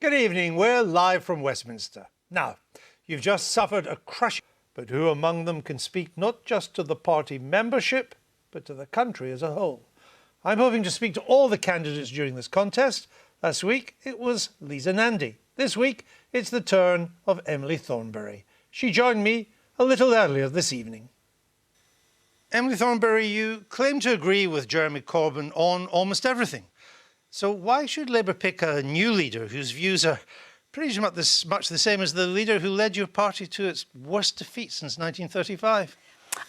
Good evening, we're live from Westminster. Now, you've just suffered a crushing, but who among them can speak not just to the party membership, but to the country as a whole? I'm hoping to speak to all the candidates during this contest. Last week, it was Lisa Nandy. This week, it's the turn of Emily Thornberry. She joined me a little earlier this evening. Emily Thornberry, you claim to agree with Jeremy Corbyn on almost everything. So why should Labour pick a new leader whose views are pretty much the same as the leader who led your party to its worst defeat since 1935?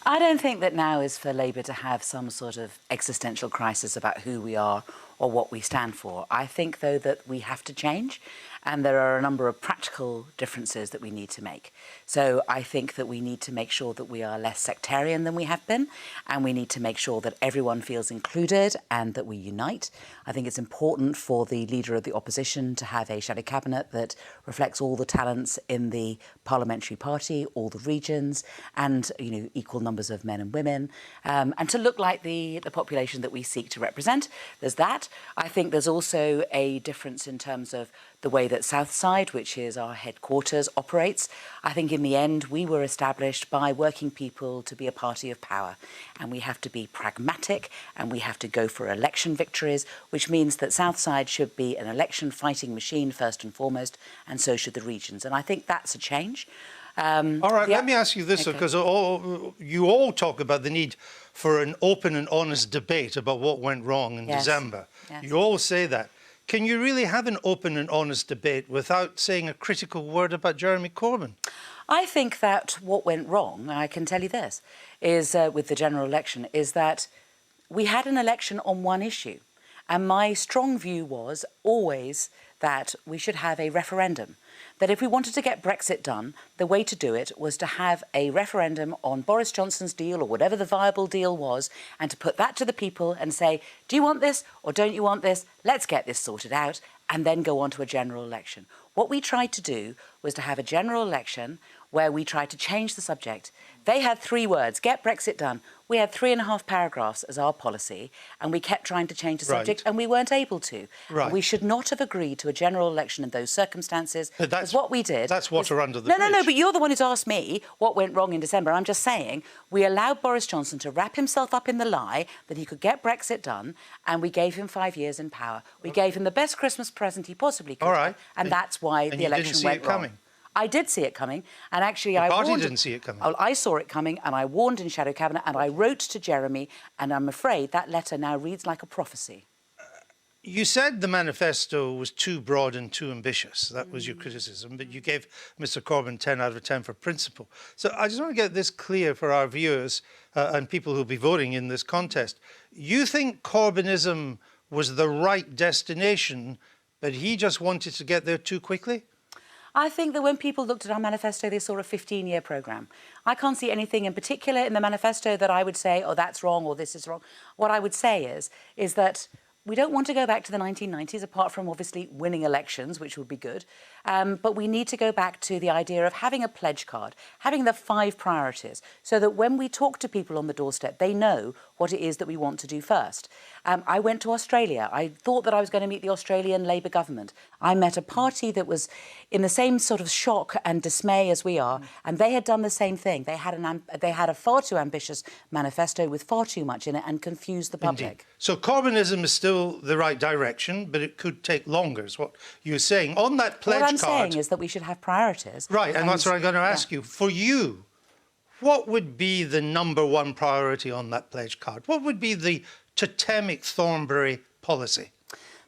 I don't think that now is for Labour to have some sort of existential crisis about who we are or what we stand for. I think, though, that we have to change, and there are a number of practical differences that we need to make. So I think that we need to make sure that we are less sectarian than we have been, and we need to make sure that everyone feels included and that we unite. I think it's important for the Leader of the Opposition to have a shadow cabinet that reflects all the talents in the parliamentary party, all the regions, and equal numbers of men and women, and to look like the population that we seek to represent. There's that. I think there's also a difference in terms of the way that Southside, which is our headquarters, operates. I think in the end we were established by working people to be a party of power, and we have to be pragmatic and we have to go for election victories, which means that Southside should be an election fighting machine first and foremost, and so should the regions, and I think that's a change. All right, let me ask you this, because you all talk about the need for an open and honest debate about what went wrong in December. Yes. You all say that. Can you really have an open and honest debate without saying a critical word about Jeremy Corbyn? I think that what went wrong, and I can tell you this, is with the general election, is that we had an election on one issue. And my strong view was always that we should have a referendum. That if we wanted to get Brexit done, the way to do it was to have a referendum on Boris Johnson's deal or whatever the viable deal was, and to put that to the people and say, do you want this or don't you want this? Let's get this sorted out, and then go on to a general election. What we tried to do was to have a general election where we tried to change the subject. They had 3 words, get Brexit done. We had 3.5 paragraphs as our policy, and we kept trying to change the subject, and we weren't able to. Right. We should not have agreed to a general election in those circumstances. That's what we did. That's water under the bridge. No, but you're the one who's asked me what went wrong in December. I'm just saying we allowed Boris Johnson to wrap himself up in the lie that he could get Brexit done, and we gave him 5 years in power. We gave him the best Christmas present he possibly could. All right. And that's why the election went wrong. Coming. I did see it coming, and actually the party didn't see it coming. I saw it coming, and I warned in Shadow Cabinet, and I wrote to Jeremy, and I'm afraid that letter now reads like a prophecy. You said the manifesto was too broad and too ambitious. That was your criticism, but you gave Mr Corbyn 10 out of 10 for principle. So I just want to get this clear for our viewers and people who'll be voting in this contest. You think Corbynism was the right destination, but he just wanted to get there too quickly? I think that when people looked at our manifesto, they saw a 15-year programme. I can't see anything in particular in the manifesto that I would say, oh, that's wrong or this is wrong. What I would say is that we don't want to go back to the 1990s, apart from obviously winning elections, which would be good. But we need to go back to the idea of having a pledge card, having the 5 priorities, so that when we talk to people on the doorstep, they know what it is that we want to do first. I went to Australia. I thought that I was going to meet the Australian Labour government. I met a party that was in the same sort of shock and dismay as we are, and they had done the same thing. They had a far too ambitious manifesto with far too much in it and confused the public. Indeed. So Corbynism is still the right direction, but it could take longer, is what you're saying. On that pledge card... What I'm saying is that we should have priorities. Right, and that's what I'm going to ask you. For you, what would be the #1 priority on that pledge card? What would be the totemic Thornberry policy?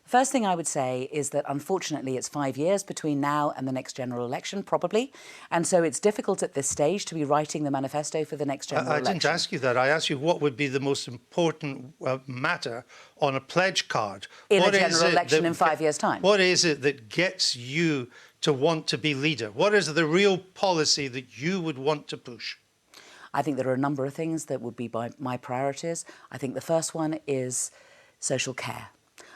The first thing I would say is that, unfortunately, it's 5 years between now and the next general election, probably. And so it's difficult at this stage to be writing the manifesto for the next general election. I didn't ask you that. I asked you what would be the most important matter on a pledge card. In a general election in 5 years' time. What is it that gets you to want to be leader? What is the real policy that you would want to push? I think there are a number of things that would be my priorities. I think the first one is social care.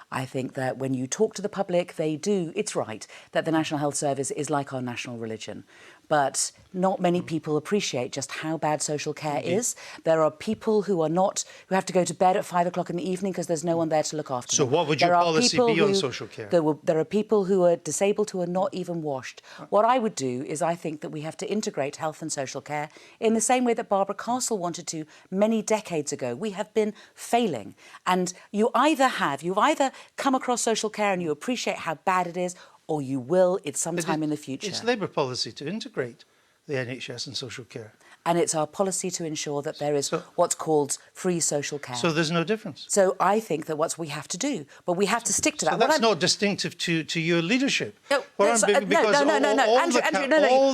I think that when you talk to the public, it's right that the National Health Service is like our national religion. but not many people appreciate just how bad social care is. There are people who have to go to bed at 5 o'clock in the evening because there's no one there to look after them. So what would your policy be on social care? There are people who are disabled who are not even washed. What I would do is I think that we have to integrate health and social care in the same way that Barbara Castle wanted to many decades ago. We have been failing. And you've either come across social care and you appreciate how bad it is, or you will at some time in the future. It's Labour policy to integrate the NHS and social care. And it's our policy to ensure that there is what's called free social care. So there's no difference? So I think that what we have to do, but we have to stick to that. So that's not distinctive to your leadership? No, Andrew,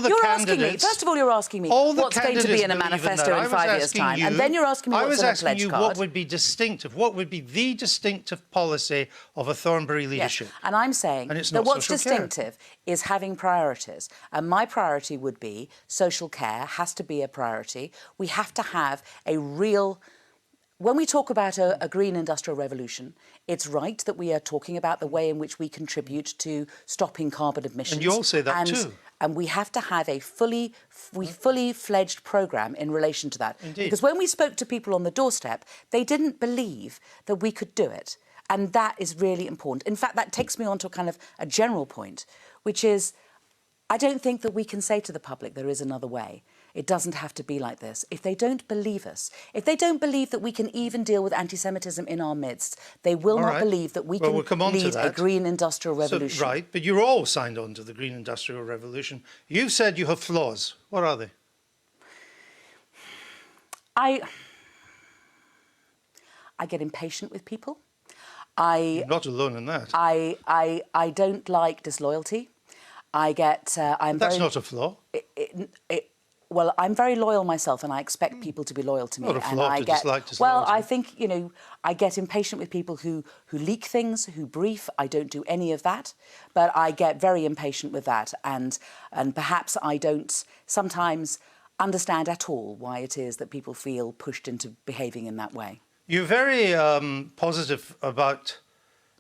you're asking me. First of all, you're asking me what's going to be in a manifesto in 5 years' time. And then you're asking me what's in a pledge card. I was asking you what would be distinctive, what would be the distinctive policy of a Thornberry leadership? Yes. And I'm saying that what's distinctive is having priorities. And my priority would be social care has to be a priority. We have to have a real... When we talk about a green industrial revolution, it's right that we are talking about the way in which we contribute to stopping carbon emissions. And you all say that too. And we have to have a fully fledged programme in relation to that. Indeed. Because when we spoke to people on the doorstep, they didn't believe that we could do it. And that is really important. In fact, that takes me on to kind of a general point, which is I don't think that we can say to the public there is another way. It doesn't have to be like this. If they don't believe us, if they don't believe that we can even deal with anti-Semitism in our midst, they will not believe that we can lead a green industrial revolution. So, right, but you're all signed on to the green industrial revolution. You've said you have flaws. What are they? I get impatient with people. You're not alone in that. I don't like disloyalty. That's not a flaw. Well, I'm very loyal myself, and I expect people to be loyal to me. Not a flaw to dislike disloyalty. Well, I think, I get impatient with people who leak things, who brief. I don't do any of that, but I get very impatient with that, and perhaps I don't sometimes understand at all why it is that people feel pushed into behaving in that way. You're very positive about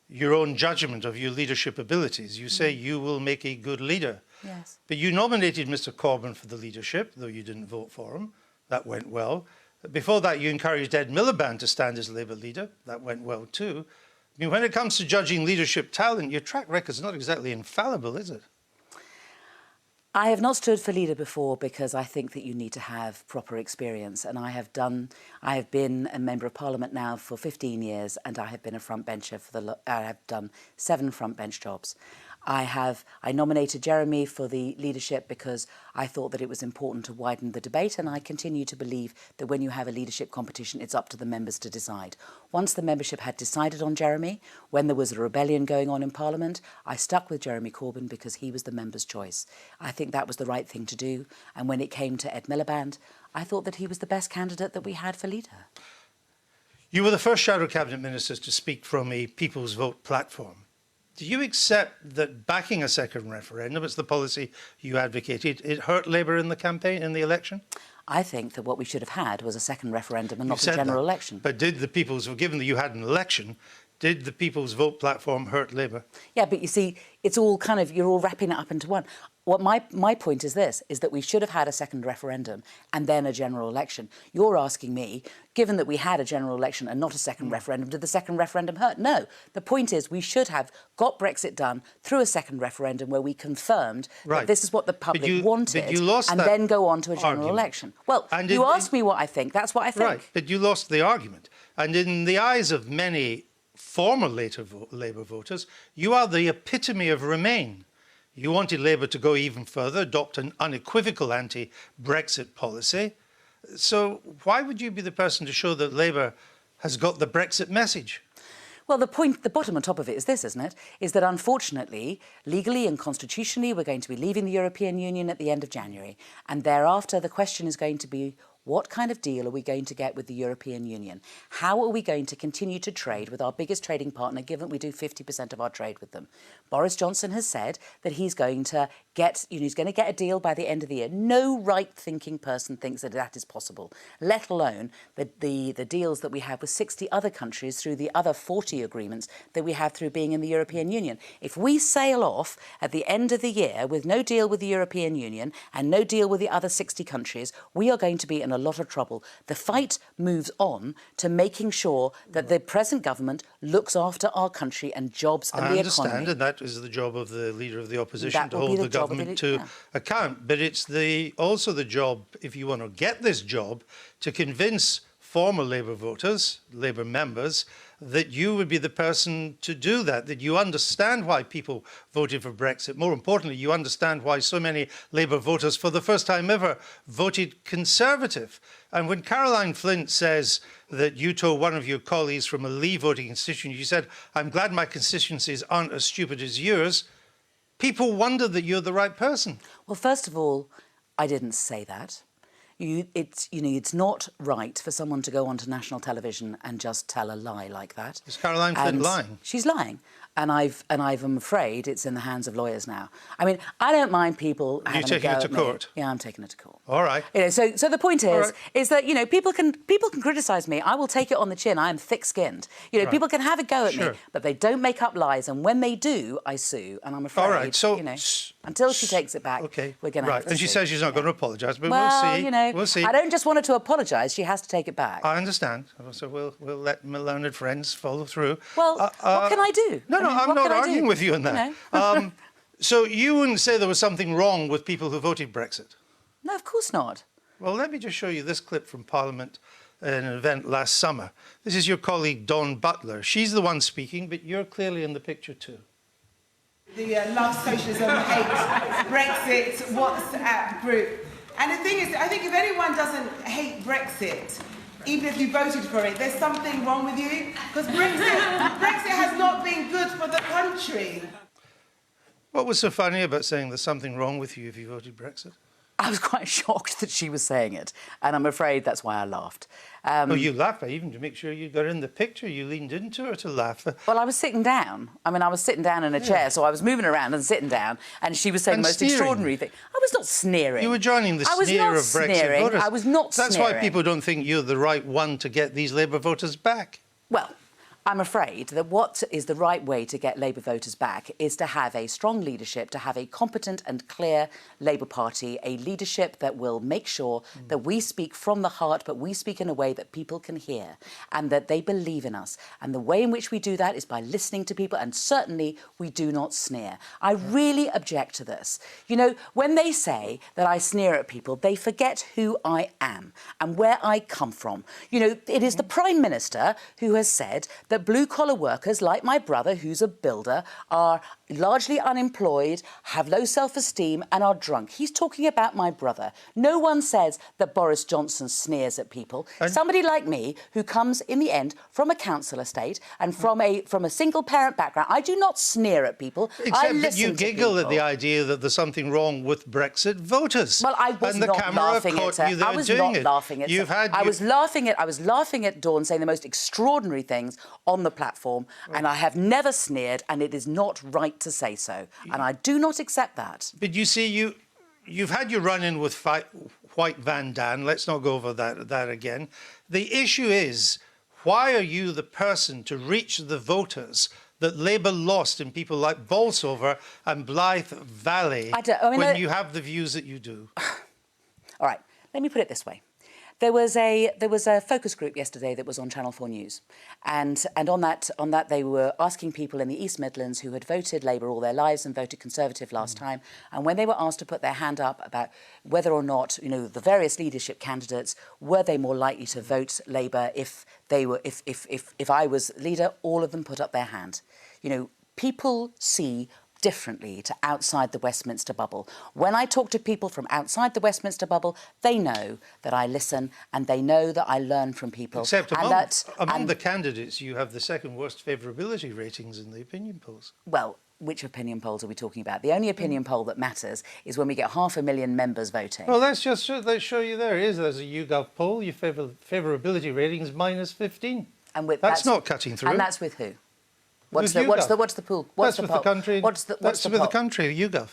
your own judgment of your leadership abilities. You say you will make a good leader. Yes. But you nominated Mr. Corbyn for the leadership, though you didn't vote for him. That went well. Before that, you encouraged Ed Miliband to stand as Labour leader. That went well too. I mean, when it comes to judging leadership talent, your track record's not exactly infallible, is it? I have not stood for leader before because I think that you need to have proper experience, and I have been a member of Parliament now for 15 years, and I have been a frontbencher I have done 7 frontbench jobs. I nominated Jeremy for the leadership because I thought that it was important to widen the debate, and I continue to believe that when you have a leadership competition, it's up to the members to decide. Once the membership had decided on Jeremy, when there was a rebellion going on in Parliament, I stuck with Jeremy Corbyn because he was the member's choice. I think that was the right thing to do, and when it came to Ed Miliband, I thought that he was the best candidate that we had for leader. You were the first Shadow Cabinet Ministers to speak from a People's Vote platform. Do you accept that backing a second referendum, it's the policy you advocated, it hurt Labour in the campaign, in the election? I think that what we should have had was a second referendum and not a general election. But given that you had an election, did the People's Vote platform hurt Labour? Yeah, but you see, it's all you're all wrapping it up into one. What my point is this, is that we should have had a second referendum and then a general election. You're asking me, given that we had a general election and not a second referendum, did the second referendum hurt? No. The point is we should have got Brexit done through a second referendum where we confirmed that this is what the public wanted and then go on to a general election. Well, you asked me what I think. That's what I think. Right, but you lost the argument. And in the eyes of many former Labour voters, you are the epitome of Remain. You wanted Labour to go even further, adopt an unequivocal anti-Brexit policy. So why would you be the person to show that Labour has got the Brexit message? Well, the bottom and top of it is this, isn't it? Is that unfortunately, legally and constitutionally, we're going to be leaving the European Union at the end of January. And thereafter, the question is going to be, what kind of deal are we going to get with the European Union? How are we going to continue to trade with our biggest trading partner, given we do 50% of our trade with them? Boris Johnson has said that he's going to get, he's going to get a deal by the end of the year. No right-thinking person thinks that that is possible, let alone the deals that we have with 60 other countries through the other 40 agreements that we have through being in the European Union. If we sail off at the end of the year with no deal with the European Union and no deal with the other 60 countries, we are going to be in a lot of trouble. The fight moves on to making sure that the present government looks after our country and jobs and the economy. I understand, and that is the job of the Leader of the Opposition, to hold the government to account. But it's also the job, if you want to get this job, to convince former Labour voters, Labour members, that you would be the person to do that you understand why people voted for Brexit. More importantly, you understand why so many Labour voters, for the first time ever, voted Conservative. And when Caroline Flint says that you told one of your colleagues from a Leave voting constituency, you said, "I'm glad my constituencies aren't as stupid as yours," people wonder that you're the right person. Well, first of all, I didn't say that. It's not right for someone to go onto national television and just tell a lie like that. Is Caroline Flint lying? She's lying. And I'm afraid it's in the hands of lawyers now. I mean, I don't mind people having a go at me. You're taking it to court? Yeah, I'm taking it to court. All right. So the point is that people can criticise me. I will take it on the chin. I am thick-skinned. People can have a go at me, but they don't make up lies. And when they do, I sue. And I'm afraid, all right. So, until she takes it back, we're going to have to And she says she's not going to apologise, but we'll see. We'll see. I don't just want her to apologise. She has to take it back. I understand. So we'll let my learned friends follow through. Well, what can I do? I'm not arguing with you on that. So you wouldn't say there was something wrong with people who voted Brexit? No, of course not. Well, let me just show you this clip from Parliament at an event last summer. This is your colleague Dawn Butler. She's the one speaking, but you're clearly in the picture too. The Love Socialism, Hate Brexit WhatsApp group. And the thing is, I think if anyone doesn't hate Brexit, even if you voted for it, there's something wrong with you. Because Brexit has not been good for the country. What was so funny about saying there's something wrong with you if you voted Brexit? I was quite shocked that she was saying it, and I'm afraid that's why I laughed. Well, you laughed, even to make sure you got in the picture. You leaned into her to laugh. Well, I was sitting down. I mean, I was sitting down in a chair, so I was moving around and sitting down, and she was saying the most extraordinary thing. I was not sneering. You were joining the sneer of Brexit voters. I was not sneering. That's why people don't think you're the right one to get these Labour voters back. Well, I'm afraid that what is the right way to get Labour voters back is to have a strong leadership, to have a competent and clear Labour Party, a leadership that will make sure that we speak from the heart, but we speak in a way that people can hear and that they believe in us. And the way in which we do that is by listening to people, and certainly we do not sneer. I really object to this. When they say that I sneer at people, they forget who I am and where I come from. It is the Prime Minister who has said that blue-collar workers like my brother, who's a builder, are largely unemployed, have low self-esteem and are drunk. He's talking about my brother. No one says that Boris Johnson sneers at people. Somebody like me, who comes in the end from a council estate and from a single-parent background, I do not sneer at people. Except that you giggle at the idea that there's something wrong with Brexit voters. Well, I was not laughing at her. I was not laughing at her. I was laughing at Dawn saying the most extraordinary things on the platform, and I have never sneered, and it is not right to say so, and I do not accept that. But you see, you've had your run-in with White Van Daan. Let's not go over that again. The issue is, why are you the person to reach the voters that Labour lost in people like Bolsover and Blythe Valley when you have the views that you do? All right, let me put it this way. There was a focus group yesterday that was on Channel 4 News, and on that they were asking people in the East Midlands who had voted Labour all their lives and voted Conservative last time, and when they were asked to put their hand up about whether or not the various leadership candidates were they more likely to vote Labour if I was leader, all of them put up their hand. People see differently to outside the Westminster bubble. When I talk to people from outside the Westminster bubble, they know that I listen and they know that I learn from people. Except among the candidates, you have the second worst favourability ratings in the opinion polls. Well, which opinion polls are we talking about? The only opinion poll that matters is when we get 500,000 members voting. Well, let's show you there. There's a YouGov poll. Your favourability rating is -15. And that's not cutting through. And that's with who? What's With the pool? That's with the country. What's the with the country, YouGov.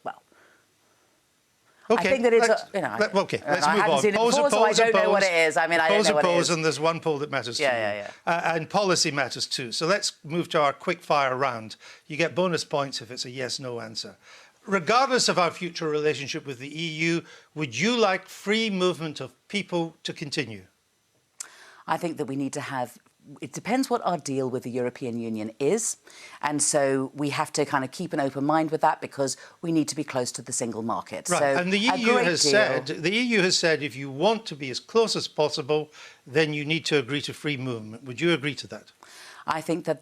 Well, okay, I think that it's let's move I on. haven't seen it before, so I don't know what it is. I mean, I don't know what it is. And there's one poll that matters too. Yeah. And policy matters too. So let's move to our quick fire round. You get bonus points if it's a yes/no answer. Regardless of our future relationship with the EU, would you like free movement of people to continue? I think that we need to have. It depends what our deal with the European Union is. And so we have to kind of keep an open mind with that because we need to be close to the single market. Right. So and the EU has said if you want to be as close as possible, then you need to agree to free movement. Would you agree to that? I think that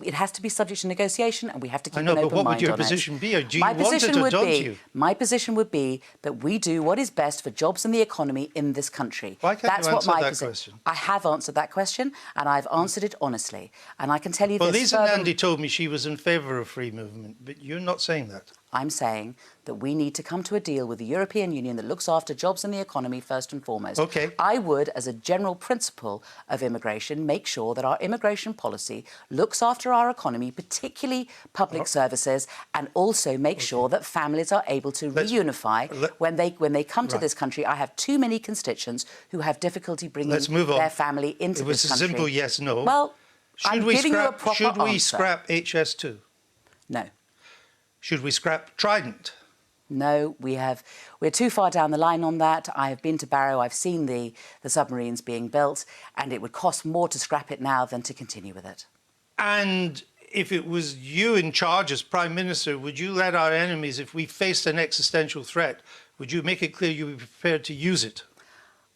it has to be subject to negotiation, and we have to keep an open mind on it. But what would your position be? Or do you want it or don't you? My position would be that we do what is best for jobs and the economy in this country. Why can't you answer that question? I have answered that question, and I've answered it honestly. And I can tell you this. Well, Lisa Nandy told me she was in favour of free movement, but you're not saying that. I'm saying that we need to come to a deal with the European Union that looks after jobs and the economy first and foremost. Okay. I would, as a general principle of immigration, make sure that our immigration policy looks after our economy, particularly public services, and also make sure that families are able to reunify when they come to this country. I have too many constituents who have difficulty bringing their family into this country. It was a simple yes/no. Well, I'm giving you a proper answer. Should we scrap HS2? No. Should we scrap Trident? No, we're too far down the line on that. I have been to Barrow, I've seen the submarines being built, and it would cost more to scrap it now than to continue with it. And if it was you in charge as Prime Minister, would you let our enemies, if we faced an existential threat, would you make it clear you would be prepared to use it?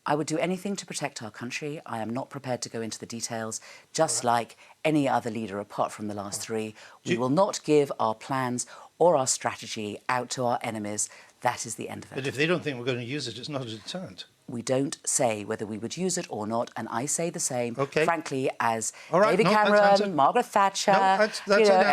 I would do anything to protect our country. I am not prepared to go into the details, just like any other leader apart from the last three. We will not give our plans or our strategy out to our enemies. That is the end of it. But if they don't think we're going to use it, it's not a deterrent. We don't say whether we would use it or not, and I say the same, frankly, as right, David Cameron, Margaret Thatcher,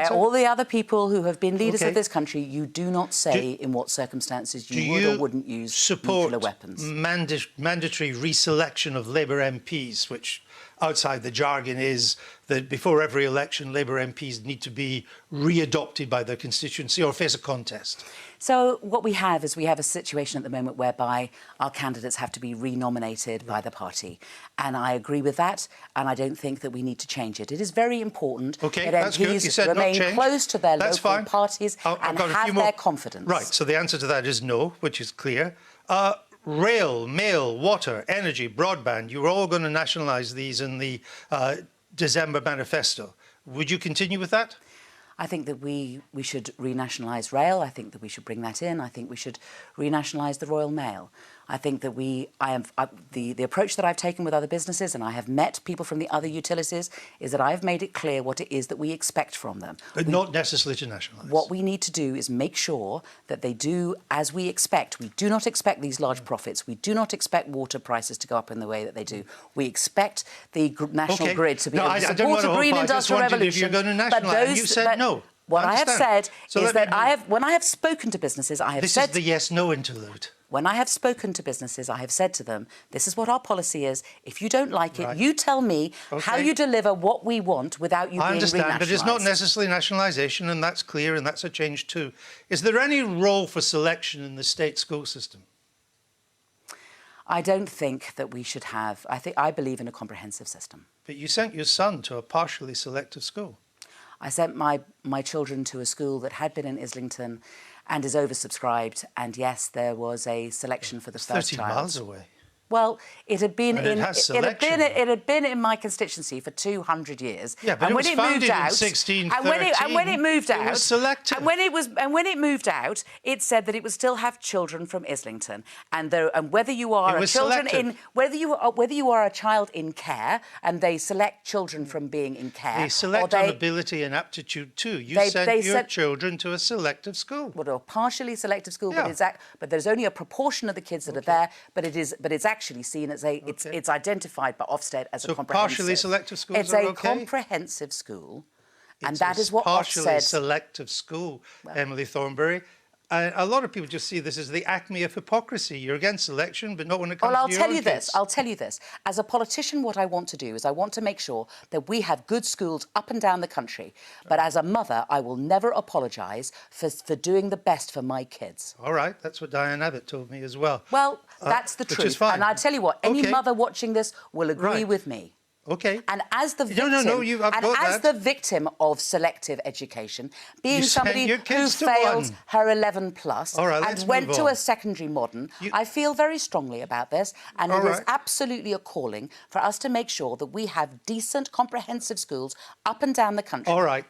all the other people who have been leaders of this country. You do not say in what circumstances you would or wouldn't use nuclear weapons. Mandatory reselection of Labour MPs, which outside the jargon is that before every election, Labour MPs need to be re-adopted by their constituency or face a contest? So what we have is a situation at the moment whereby our candidates have to be re-nominated by the party. And I agree with that, and I don't think that we need to change it. It is very important that MPs remain close to their local parties and have their confidence. Right, so the answer to that is no, which is clear. Rail, mail, water, energy, broadband, you were all going to nationalise these in the December manifesto. Would you continue with that? I think that we should renationalise rail. I think that we should bring that in. I think we should renationalise the Royal Mail. I think that the approach that I've taken with other businesses, and I have met people from the other utilities, is that I've made it clear what it is that we expect from them. But not necessarily to nationalise. What we need to do is make sure that they do as we expect. We do not expect these large profits. We do not expect water prices to go up in the way that they do. We expect the national grid to be able to support a green industrial revolution. If you're going to nationalise, you said no. What I have said is that when I have spoken to businesses, I have said... This is the yes-no interlude. When I have spoken to businesses, I have said to them, this is what our policy is. If you don't like it, you tell me how you deliver what we want without you being renationalised. I understand, but it's not necessarily nationalisation, and that's clear, and that's a change too. Is there any role for selection in the state school system? I don't think that we should have... I believe in a comprehensive system. But you sent your son to a partially selective school. I sent my children to a school that had been in Islington and is oversubscribed. And yes, there was a selection for the first 30 child. miles away. Well, it had been it had been in my constituency for 200 years. Yeah, but and it when was it founded moved in out, 1613. and when it moved out, it was selective. And when it moved out, it said that it would still have children from Islington, and whether you are whether you are a child in care, and they select children from being in care. They select on ability and aptitude too. You sent your children to a selective school. Well, a partially selective school, but there's only a proportion of the kids that are there. But it's actually seen as it's identified by Ofsted as a comprehensive. So partially selective schools It's a comprehensive school, And It's that a is what partially Ofsted... selective school, Emily Thornberry. A lot of people just see this as the acme of hypocrisy. You're against selection, but not when it comes Well, I'll to your tell own you this. kids. I'll tell you this. As a politician, what I want to do is I want to make sure that we have good schools up and down the country. But as a mother, I will never apologise for doing the best for my kids. All right, that's what Diane Abbott told me as well. Well, that's the which truth. is fine. And I tell you what, any Okay. mother watching this will agree Right. with me. Okay. And as the victim, No, I've and got as that. the victim of selective education, being You sent somebody your who kids to failed one. her 11 plus All right, let's and went move to on. a secondary modern, I feel very strongly about this, and All it is right. absolutely a calling for us to make sure that we have decent, comprehensive schools up and down the country. All right.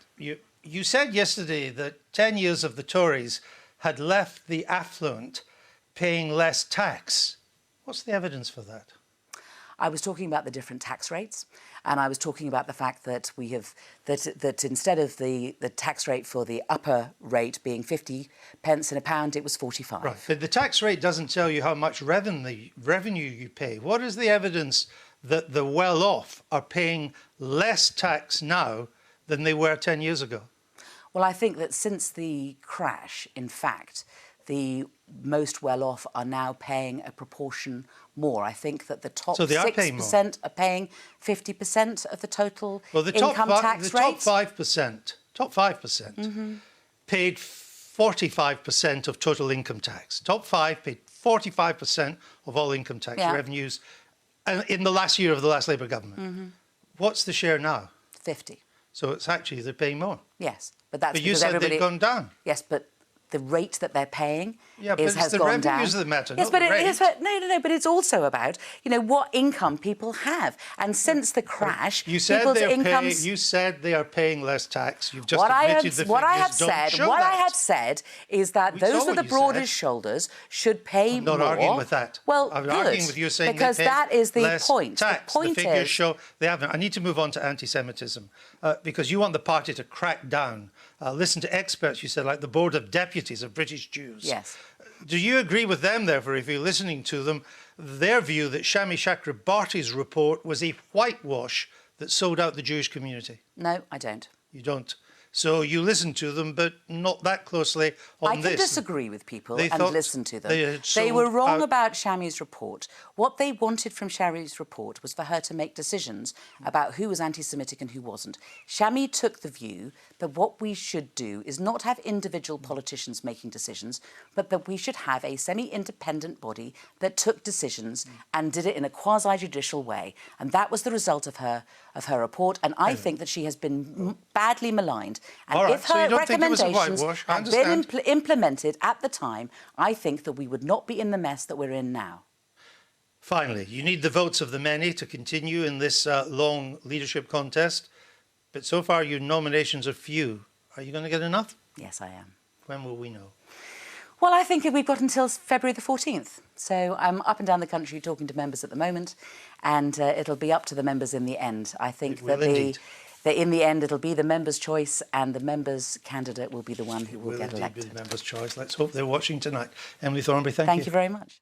You said yesterday that 10 years of the Tories had left the affluent paying less tax. What's the evidence for that? I was talking about the different tax rates, and I was talking about the fact that we have that instead of the tax rate for the upper rate being 50 pence in a pound, it was 45. Right, but the tax rate doesn't tell you how much revenue you pay. What is the evidence that the well-off are paying less tax now than they were 10 years ago? Well, I think that since the crash, in fact, the most well-off are now paying a proportion more. I think that the top 6% are paying 50% of the total income tax rate. Top 5% paid 45% of total income tax. Top 5 paid 45% of all income tax revenues in the last year of the last Labour government. What's the share now? 50. So it's actually they're paying more. Yes, but that's But you because said everybody... they've gone down. Yes, but the rate that they're paying but has it's the gone down. revenues that matter, Yes, not but the rate. no, but it's also about, you know, what income people have. And since the crash, people's incomes... You said they are paying less tax. You've just What I admitted the figures don't show What that. I have said is that We those saw with the what you broadest said. shoulders should pay more. I'm not arguing with that. Well, I'm good, arguing with you saying because they pay that is the less point. Tax. The point the figures is... show they haven't. I need to move on to anti-Semitism because you want the party to crack down. Listen to experts, you said, like the Board of Deputies of British Jews. Yes. Do you agree with them, therefore, if you're listening to them, their view that Shami Chakrabarty's report was a whitewash that sold out the Jewish community? No, I don't. You don't. So you listen to them, but not that closely on this. I can disagree with people and listen to them. They were wrong about Shami's report. What they wanted from Shami's report was for her to make decisions about who was anti-Semitic and who wasn't. Shami took the view that what we should do is not have individual politicians making decisions, but that we should have a semi-independent body that took decisions and did it in a quasi-judicial way. And that was the result of her report. And I think that she has been badly maligned. And if her recommendations had been implemented at the time, I think that we would not be in the mess that we're in now. Finally, you need the votes of the many to continue in this long leadership contest. But so far, your nominations are few. Are you going to get enough? Yes, I am. When will we know? Well, I think we've got until February the 14th. So I'm up and down the country talking to members at the moment, and it'll be up to the members in the end. I think that in the end, it'll be the members' choice, and the members' candidate will be the one who will get elected. It will indeed be the members' choice. Let's hope they're watching tonight. Emily Thornberry, thank you. Thank you very much.